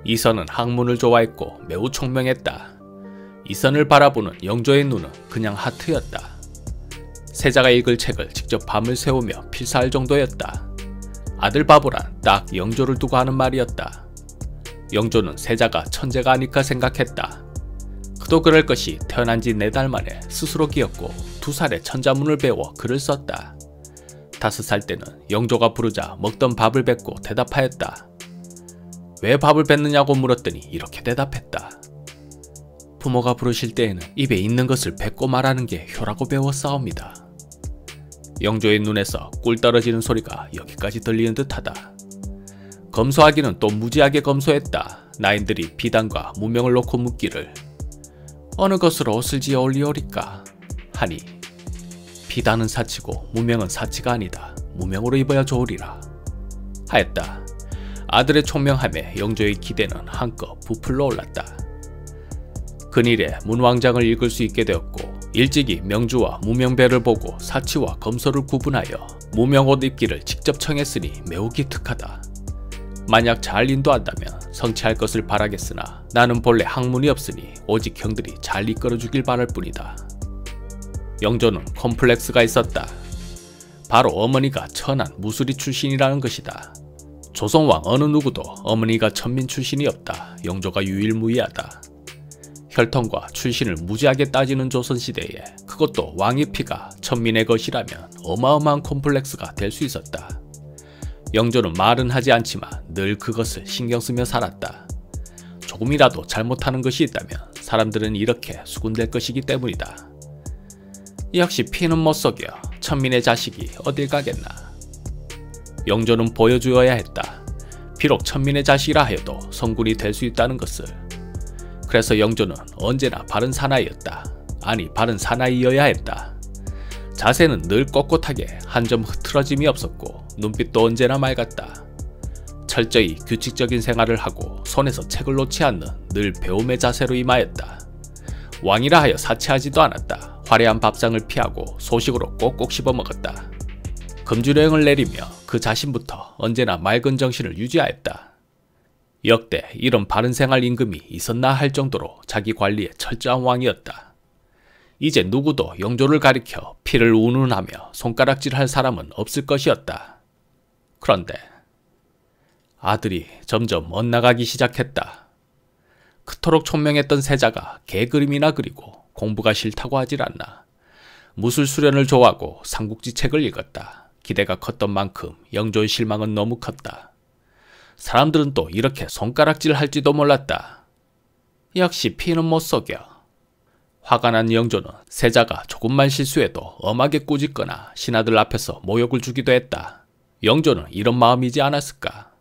이선은 학문을 좋아했고 매우 총명했다. 이선을 바라보는 영조의 눈은 그냥 하트였다. 세자가 읽을 책을 직접 밤을 새우며 필사할 정도였다. 아들 바보란 딱 영조를 두고 하는 말이었다. 영조는 세자가 천재가 아닐까 생각했다. 그도 그럴 것이 태어난 지 4달 만에 스스로 기었고 2살에 천자문을 배워 글을 썼다. 5살 때는 영조가 부르자 먹던 밥을 뱉고 대답하였다. 왜 밥을 뱉느냐고 물었더니 이렇게 대답했다. 부모가 부르실 때에는 입에 있는 것을 뱉고 말하는 게 효라고 배웠사옵니다. 영조의 눈에서 꿀 떨어지는 소리가 여기까지 들리는 듯하다. 검소하기는 또 무지하게 검소했다. 나인들이 비단과 무명을 놓고 묻기를 어느 것으로 옷을 지어 올리오리까 하니 비단은 사치고 무명은 사치가 아니다. 무명으로 입어야 좋으리라 하였다. 아들의 총명함에 영조의 기대는 한껏 부풀러 올랐다. 근일에 문왕장을 읽을 수 있게 되었고 일찍이 명주와 무명배를 보고 사치와 검소를 구분하여 무명옷 입기를 직접 청했으니 매우 기특하다. 만약 잘 인도한다면 성취할 것을 바라겠으나 나는 본래 학문이 없으니 오직 형들이 잘 이끌어주길 바랄 뿐이다. 영조는 콤플렉스가 있었다. 바로 어머니가 천한 무수리 출신이라는 것이다. 조선왕 어느 누구도 어머니가 천민 출신이 없다. 영조가 유일무이하다. 혈통과 출신을 무지하게 따지는 조선시대에 그것도 왕의 피가 천민의 것이라면 어마어마한 콤플렉스가 될 수 있었다. 영조는 말은 하지 않지만 늘 그것을 신경쓰며 살았다. 조금이라도 잘못하는 것이 있다면 사람들은 이렇게 수군될 것이기 때문이다. 역시 피는 못 속여 천민의 자식이 어딜 가겠나. 영조는 보여주어야 했다. 비록 천민의 자식이라 해도 성군이 될 수 있다는 것을. 그래서 영조는 언제나 바른 사나이였다. 아니 바른 사나이여야 했다. 자세는 늘 꼿꼿하게 한 점 흐트러짐이 없었고 눈빛도 언제나 맑았다. 철저히 규칙적인 생활을 하고 손에서 책을 놓지 않는 늘 배움의 자세로 임하였다. 왕이라 하여 사치하지도 않았다. 화려한 밥상을 피하고 소식으로 꼭꼭 씹어먹었다. 금주령을 내리며 그 자신부터 언제나 맑은 정신을 유지하였다. 역대 이런 바른 생활 임금이 있었나 할 정도로 자기 관리에 철저한 왕이었다. 이제 누구도 영조를 가리켜 피를 운운하며 손가락질할 사람은 없을 것이었다. 그런데 아들이 점점 엇나가기 시작했다. 그토록 총명했던 세자가 개그림이나 그리고 공부가 싫다고 하질 않나. 무술 수련을 좋아하고 삼국지 책을 읽었다. 기대가 컸던 만큼 영조의 실망은 너무 컸다. 사람들은 또 이렇게 손가락질 할지도 몰랐다. 역시 피는 못 속여. 화가 난 영조는 세자가 조금만 실수해도 엄하게 꾸짖거나 신하들 앞에서 모욕을 주기도 했다. 영조는 이런 마음이지 않았을까?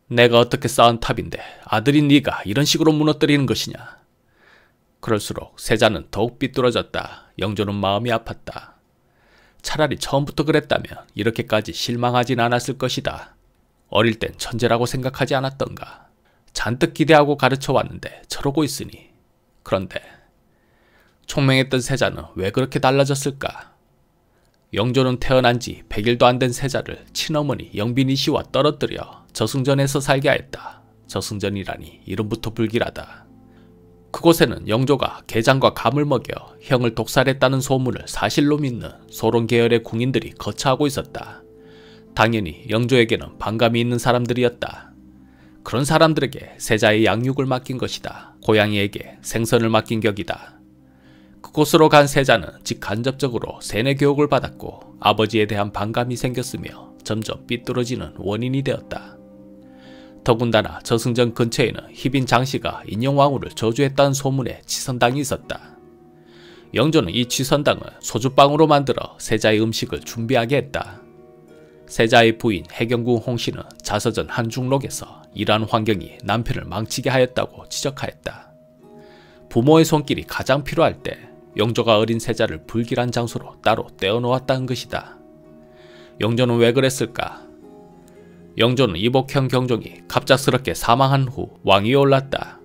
내가 어떻게 쌓은 탑인데 아들인 네가 이런 식으로 무너뜨리는 것이냐. 그럴수록 세자는 더욱 삐뚤어졌다. 영조는 마음이 아팠다. 차라리 처음부터 그랬다면 이렇게까지 실망하진 않았을 것이다. 어릴 땐 천재라고 생각하지 않았던가. 잔뜩 기대하고 가르쳐왔는데 저러고 있으니. 그런데 총명했던 세자는 왜 그렇게 달라졌을까? 영조는 태어난 지 100일도 안 된 세자를 친어머니 영빈이 씨와 떨어뜨려 저승전에서 살게 하였다. 저승전이라니 이름부터 불길하다. 그곳에는 영조가 게장과 감을 먹여 형을 독살했다는 소문을 사실로 믿는 소론 계열의 궁인들이 거처하고 있었다. 당연히 영조에게는 반감이 있는 사람들이었다. 그런 사람들에게 세자의 양육을 맡긴 것이다. 고양이에게 생선을 맡긴 격이다. 그곳으로 간 세자는 직간접적으로 세뇌 교육을 받았고 아버지에 대한 반감이 생겼으며 점점 삐뚤어지는 원인이 되었다. 더군다나 저승전 근처에는 희빈 장씨가 인영왕후를 저주했다는 소문에 치선당이 있었다. 영조는 이 치선당을 소주빵으로 만들어 세자의 음식을 준비하게 했다. 세자의 부인 해경궁 홍씨는 자서전 한중록에서 이러한 환경이 남편을 망치게 하였다고 지적하였다. 부모의 손길이 가장 필요할 때 영조가 어린 세자를 불길한 장소로 따로 떼어놓았다는 것이다. 영조는 왜 그랬을까? 영조는 이복형 경종이 갑작스럽게 사망한 후 왕위에 올랐다.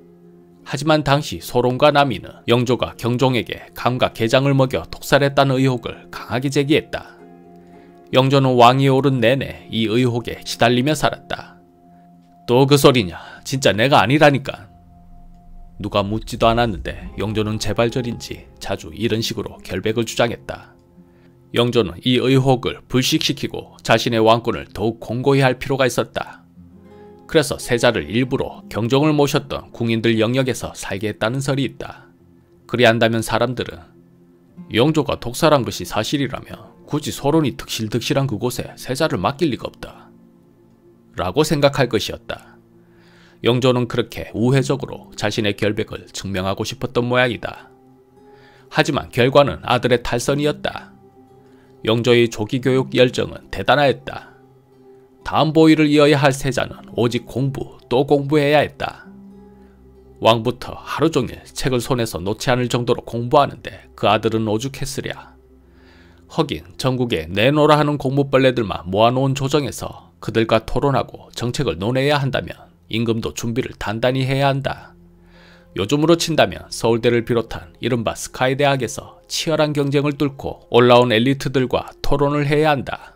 하지만 당시 소론과 남이는 영조가 경종에게 감과 게장을 먹여 독살했다는 의혹을 강하게 제기했다. 영조는 왕위에 오른 내내 이 의혹에 시달리며 살았다. 또 그 소리냐. 진짜 내가 아니라니까. 누가 묻지도 않았는데 영조는 제발저린지 자주 이런 식으로 결백을 주장했다. 영조는 이 의혹을 불식시키고 자신의 왕권을 더욱 공고히 할 필요가 있었다. 그래서 세자를 일부러 경종을 모셨던 궁인들 영역에서 살게 했다는 설이 있다. 그리한다면 사람들은 영조가 독살한 것이 사실이라며 굳이 소론이 득실득실한 그곳에 세자를 맡길 리가 없다 라고 생각할 것이었다. 영조는 그렇게 우회적으로 자신의 결백을 증명하고 싶었던 모양이다. 하지만 결과는 아들의 탈선이었다. 영조의 조기교육 열정은 대단하였다. 다음 보위를 이어야 할 세자는 오직 공부 또 공부해야 했다. 왕부터 하루 종일 책을 손에서 놓지 않을 정도로 공부하는데 그 아들은 오죽했으랴. 허긴 전국에 내노라 하는 공부벌레들만 모아놓은 조정에서 그들과 토론하고 정책을 논해야 한다면 임금도 준비를 단단히 해야 한다. 요즘으로 친다면 서울대를 비롯한 이른바 스카이 대학에서 치열한 경쟁을 뚫고 올라온 엘리트들과 토론을 해야 한다.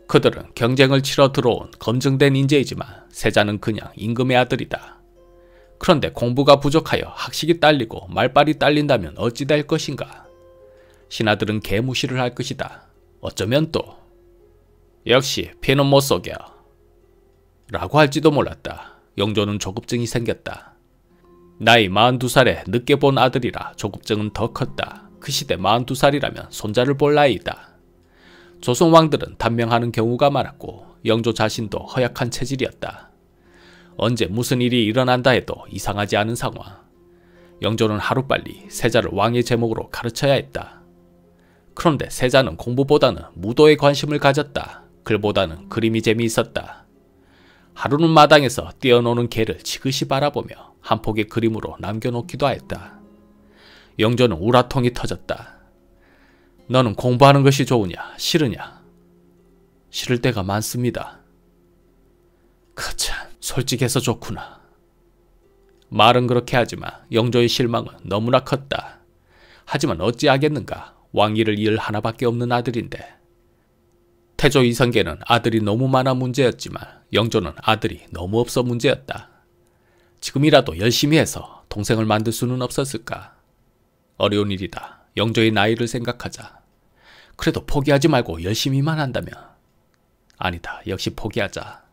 그들은 경쟁을 치러 들어온 검증된 인재이지만 세자는 그냥 임금의 아들이다. 그런데 공부가 부족하여 학식이 딸리고 말빨이 딸린다면 어찌 될 것인가? 신하들은 개무시를 할 것이다. 어쩌면 또 역시 피는 못 속여 라고 할지도 몰랐다. 영조는 조급증이 생겼다. 나이 42살에 늦게 본 아들이라 조급증은 더 컸다. 그 시대 42살이라면 손자를 볼 나이이다. 조선 왕들은 단명하는 경우가 많았고 영조 자신도 허약한 체질이었다. 언제 무슨 일이 일어난다 해도 이상하지 않은 상황. 영조는 하루빨리 세자를 왕의 제목으로 가르쳐야 했다. 그런데 세자는 공부보다는 무도에 관심을 가졌다. 글보다는 그림이 재미있었다. 하루는 마당에서 뛰어노는 개를 지그시 바라보며 한 폭의 그림으로 남겨놓기도 하였다. 영조는 우라통이 터졌다. 너는 공부하는 것이 좋으냐 싫으냐? 싫을 때가 많습니다. 그참 솔직해서 좋구나. 말은 그렇게 하지만 영조의 실망은 너무나 컸다. 하지만 어찌하겠는가. 왕위를 이을 하나밖에 없는 아들인데. 태조 이성계는 아들이 너무 많아 문제였지만 영조는 아들이 너무 없어 문제였다. 지금이라도 열심히 해서 동생을 만들 수는 없었을까? 어려운 일이다. 영조의 나이를 생각하자. 그래도 포기하지 말고 열심히만 한다면. 아니다. 역시 포기하자.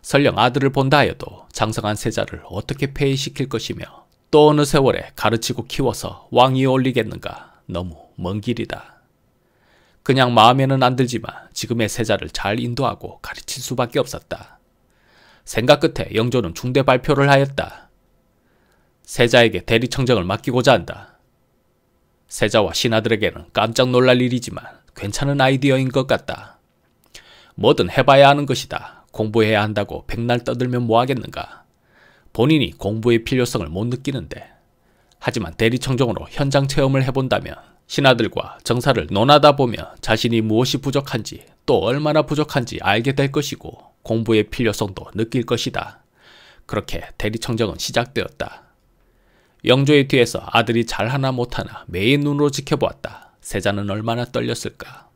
설령 아들을 본다 하여도 장성한 세자를 어떻게 폐위시킬 것이며 또 어느 세월에 가르치고 키워서 왕위에 올리겠는가. 너무 먼 길이다. 그냥 마음에는 안 들지만 지금의 세자를 잘 인도하고 가르칠 수밖에 없었다. 생각 끝에 영조는 중대 발표를 하였다. 세자에게 대리청정을 맡기고자 한다. 세자와 신하들에게는 깜짝 놀랄 일이지만 괜찮은 아이디어인 것 같다. 뭐든 해봐야 하는 것이다. 공부해야 한다고 백날 떠들면 뭐하겠는가. 본인이 공부의 필요성을 못 느끼는데. 하지만 대리청정으로 현장 체험을 해본다면 신하들과 정사를 논하다 보면 자신이 무엇이 부족한지 또 얼마나 부족한지 알게 될 것이고 공부의 필요성도 느낄 것이다. 그렇게 대리청정은 시작되었다. 영조의 뒤에서 아들이 잘하나 못하나 매의 눈으로 지켜보았다. 세자는 얼마나 떨렸을까.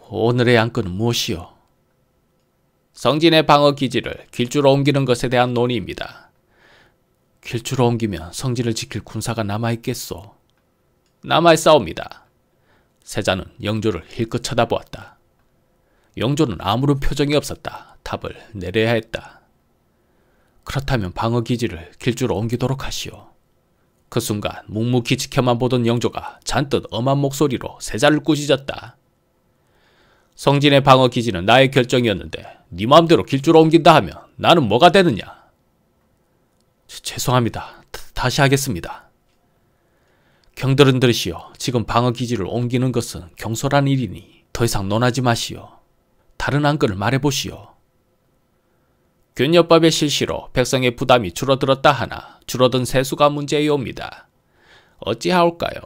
오늘의 안건은 무엇이요? 성진의 방어 기지를 길주로 옮기는 것에 대한 논의입니다. 길주로 옮기면 성진을 지킬 군사가 남아있겠소? 남아있사옵니다. 세자는 영조를 힐끗 쳐다보았다. 영조는 아무런 표정이 없었다. 답을 내려야 했다. 그렇다면 방어기지를 길주로 옮기도록 하시오. 그 순간 묵묵히 지켜만 보던 영조가 잔뜩 엄한 목소리로 세자를 꾸짖었다. 성진의 방어기지는 나의 결정이었는데 네 마음대로 길주로 옮긴다 하면 나는 뭐가 되느냐? 죄송합니다. 다시 하겠습니다. 경들은 들으시오. 지금 방어기지를 옮기는 것은 경솔한 일이니 더 이상 논하지 마시오. 다른 안건을 말해보시오. 균여법의 실시로 백성의 부담이 줄어들었다 하나 줄어든 세수가 문제이옵니다. 어찌하올까요?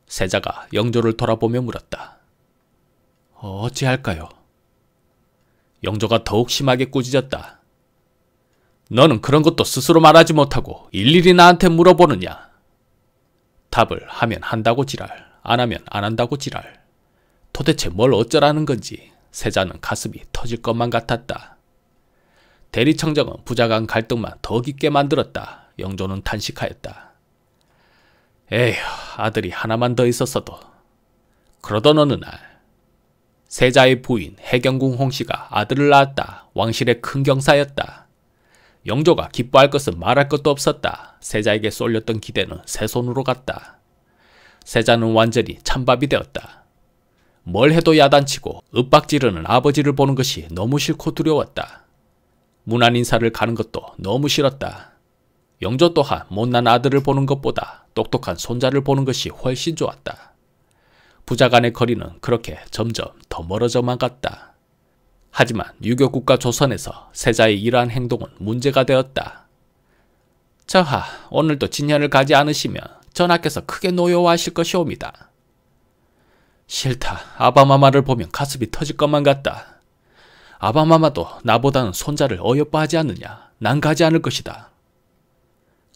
세자가 영조를 돌아보며 물었다. 어찌할까요? 영조가 더욱 심하게 꾸짖었다. 너는 그런 것도 스스로 말하지 못하고 일일이 나한테 물어보느냐? 답을 하면 한다고 지랄, 안 하면 안 한다고 지랄. 도대체 뭘 어쩌라는 건지 세자는 가슴이 터질 것만 같았다. 대리청정은 부자 간 갈등만 더 깊게 만들었다. 영조는 탄식하였다. 에휴, 아들이 하나만 더 있었어도. 그러던 어느 날 세자의 부인 해경궁 홍씨가 아들을 낳았다. 왕실의 큰 경사였다. 영조가 기뻐할 것은 말할 것도 없었다. 세자에게 쏠렸던 기대는 새 손으로 갔다. 세자는 완전히 찬밥이 되었다. 뭘 해도 야단치고 윽박지르는 아버지를 보는 것이 너무 싫고 두려웠다. 문안 인사를 가는 것도 너무 싫었다. 영조 또한 못난 아들을 보는 것보다 똑똑한 손자를 보는 것이 훨씬 좋았다. 부자 간의 거리는 그렇게 점점 더 멀어져만 갔다. 하지만 유교국가 조선에서 세자의 이러한 행동은 문제가 되었다. 저하, 오늘도 진현을 가지 않으시면 전하께서 크게 노여워하실 것이옵니다. 싫다. 아바마마를 보면 가슴이 터질 것만 같다. 아바마마도 나보다는 손자를 어여뻐하지 않느냐. 난 가지 않을 것이다.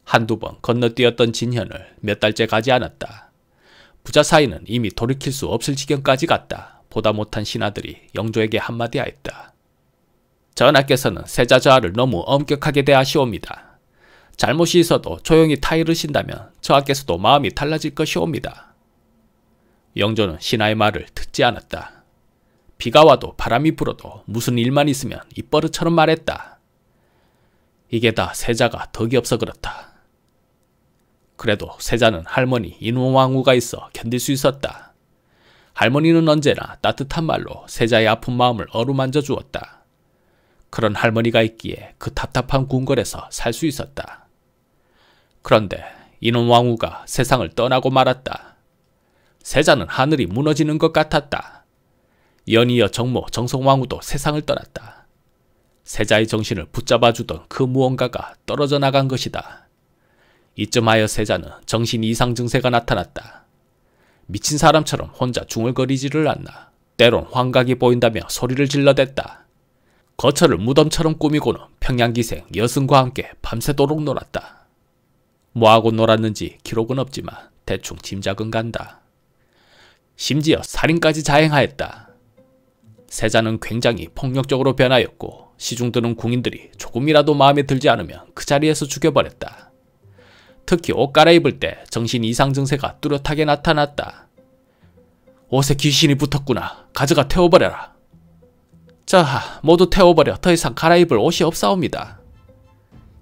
한두 번 건너뛰었던 진현을 몇 달째 가지 않았다. 부자 사이는 이미 돌이킬 수 없을 지경까지 갔다. 보다 못한 신하들이 영조에게 한마디 하였다. 전하께서는 세자 저하를 너무 엄격하게 대하시옵니다. 잘못이 있어도 조용히 타이르신다면 저하께서도 마음이 달라질 것이옵니다. 영조는 신하의 말을 듣지 않았다. 비가 와도 바람이 불어도 무슨 일만 있으면 입버릇처럼 말했다. 이게 다 세자가 덕이 없어 그렇다. 그래도 세자는 할머니 인원왕후가 있어 견딜 수 있었다. 할머니는 언제나 따뜻한 말로 세자의 아픈 마음을 어루만져 주었다. 그런 할머니가 있기에 그 답답한 궁궐에서 살 수 있었다. 그런데 인원왕후가 세상을 떠나고 말았다. 세자는 하늘이 무너지는 것 같았다. 연이어 정모 정성왕후도 세상을 떠났다. 세자의 정신을 붙잡아주던 그 무언가가 떨어져 나간 것이다. 이쯤하여 세자는 정신 이상 증세가 나타났다. 미친 사람처럼 혼자 중얼거리지를 않나. 때론 환각이 보인다며 소리를 질러댔다. 거처를 무덤처럼 꾸미고는 평양기생 여승과 함께 밤새도록 놀았다. 뭐하고 놀았는지 기록은 없지만 대충 짐작은 간다. 심지어 살인까지 자행하였다. 세자는 굉장히 폭력적으로 변하였고 시중드는 궁인들이 조금이라도 마음에 들지 않으면 그 자리에서 죽여버렸다. 특히 옷 갈아입을 때 정신 이상 증세가 뚜렷하게 나타났다. 옷에 귀신이 붙었구나. 가져가 태워버려라. 자하, 모두 태워버려. 더 이상 갈아입을 옷이 없사옵니다.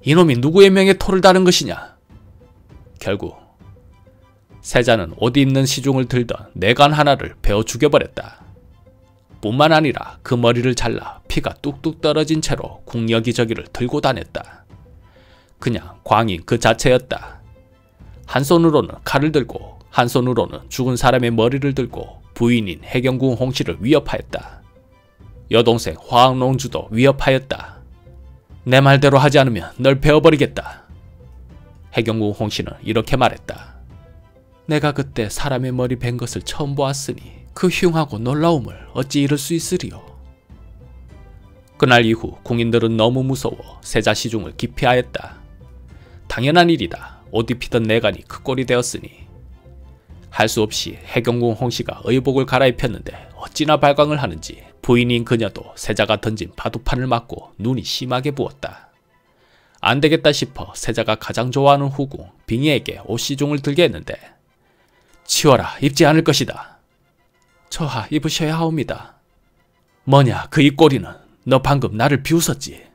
이놈이 누구의 명에 토를 다는 것이냐. 결국 세자는 옷 입는 시중을 들던 내관 하나를 베어 죽여버렸다. 뿐만 아니라 그 머리를 잘라 피가 뚝뚝 떨어진 채로 궁 여기저기를 들고 다녔다. 그냥 광인 그 자체였다. 한 손으로는 칼을 들고 한 손으로는 죽은 사람의 머리를 들고 부인인 해경궁 홍씨를 위협하였다. 여동생 화학농주도 위협하였다. 내 말대로 하지 않으면 널 베어버리겠다. 해경궁 홍씨는 이렇게 말했다. 내가 그때 사람의 머리 벤 것을 처음 보았으니 그 흉하고 놀라움을 어찌 이룰 수 있으리요. 그날 이후 궁인들은 너무 무서워 세자 시중을 기피하였다. 당연한 일이다. 옷 입히던 내관이 그 꼴이 되었으니. 할 수 없이 해경궁 홍씨가 의복을 갈아입혔는데 어찌나 발광을 하는지 부인인 그녀도 세자가 던진 바둑판을 맞고 눈이 심하게 부었다. 안 되겠다 싶어 세자가 가장 좋아하는 후궁 빙의에게 옷 시중을 들게 했는데 치워라. 입지 않을 것이다. 저하 입으셔야 하옵니다. 뭐냐 그 입꼬리는. 너 방금 나를 비웃었지.